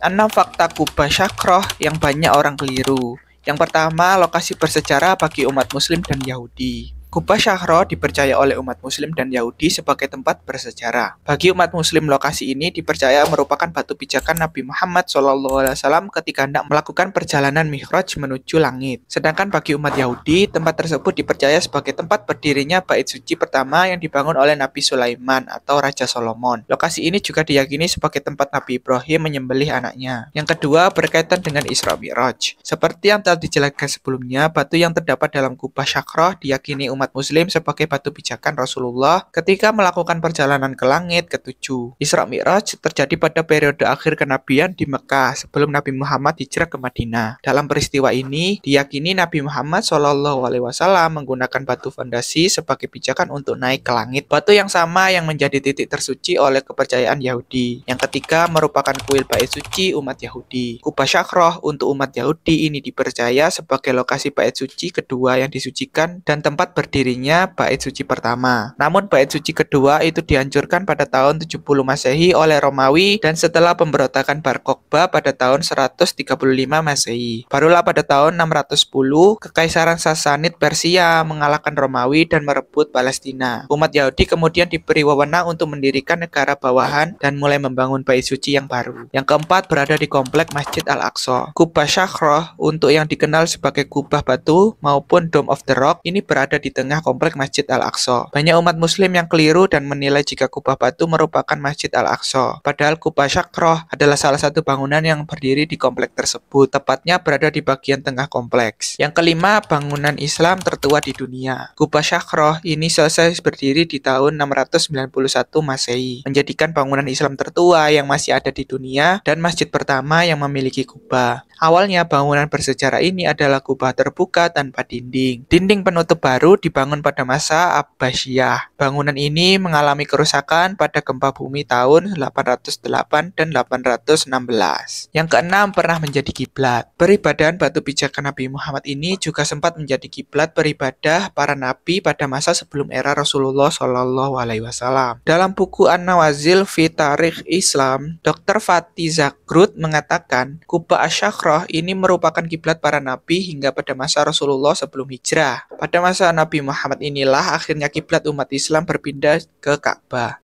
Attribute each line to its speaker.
Speaker 1: 6 fakta Kubah Syakroh yang banyak orang keliru. Yang pertama, lokasi bersejarah bagi umat Muslim dan Yahudi. Kubah Syakroh dipercaya oleh umat Muslim dan Yahudi sebagai tempat bersejarah. Bagi umat Muslim, lokasi ini dipercaya merupakan batu pijakan Nabi Muhammad SAW ketika hendak melakukan perjalanan Mi'raj menuju langit. Sedangkan bagi umat Yahudi, tempat tersebut dipercaya sebagai tempat berdirinya Bait Suci pertama yang dibangun oleh Nabi Sulaiman atau Raja Solomon. Lokasi ini juga diyakini sebagai tempat Nabi Ibrahim menyembelih anaknya. Yang kedua, berkaitan dengan Isra Mi'raj. Seperti yang telah dijelaskan sebelumnya, batu yang terdapat dalam Kubah Syakroh diyakini umat Muslim sebagai batu pijakan Rasulullah ketika melakukan perjalanan ke langit ketujuh. Isra Mi'raj terjadi pada periode akhir kenabian di Mekah sebelum Nabi Muhammad hijrah ke Madinah. Dalam peristiwa ini, diyakini Nabi Muhammad SAW menggunakan batu fondasi sebagai pijakan untuk naik ke langit. Batu yang sama yang menjadi titik tersuci oleh kepercayaan Yahudi. Yang ketiga merupakan kuil Bait Suci umat Yahudi. Kubah Syakroh untuk umat Yahudi ini dipercaya sebagai lokasi Bait Suci kedua yang disucikan dan tempat berdirinya Bait Suci pertama. Namun Bait Suci kedua itu dihancurkan pada tahun 70 Masehi oleh Romawi dan setelah pemberontakan Bar Kokhba pada tahun 135 Masehi. Barulah pada tahun 610 Kekaisaran Sasanid Persia mengalahkan Romawi dan merebut Palestina. Umat Yahudi kemudian diberi wewenang untuk mendirikan negara bawahan dan mulai membangun Bait Suci yang baru. Yang keempat berada di komplek Masjid Al-Aqsa. Kubah Syakroh untuk yang dikenal sebagai kubah batu maupun Dome of the Rock ini berada di tengah komplek Masjid Al-Aqsa. Banyak umat Muslim yang keliru dan menilai jika kubah batu merupakan Masjid Al-Aqsa. Padahal Kubah Syakroh adalah salah satu bangunan yang berdiri di komplek tersebut, tepatnya berada di bagian tengah kompleks. Yang kelima, bangunan Islam tertua di dunia. Kubah Syakroh ini selesai berdiri di tahun 691 Masehi, menjadikan bangunan Islam tertua yang masih ada di dunia dan masjid pertama yang memiliki kubah. Awalnya bangunan bersejarah ini adalah kubah terbuka tanpa dinding. Dinding penutup baru dibangun pada masa Abbasiyah. Bangunan ini mengalami kerusakan pada gempa bumi tahun 808 dan 816. Yang keenam pernah menjadi kiblat. Peribadahan batu pijakan Nabi Muhammad ini juga sempat menjadi kiblat beribadah para nabi pada masa sebelum era Rasulullah SAW. Dalam buku An-Nawazil fi Tarikh Islam, Dr. Fatih Zakrut mengatakan Kubah Syakroh ini merupakan kiblat para nabi hingga pada masa Rasulullah sebelum hijrah. Pada masa Nabi Muhammad inilah akhirnya kiblat umat Islam berpindah ke Ka'bah.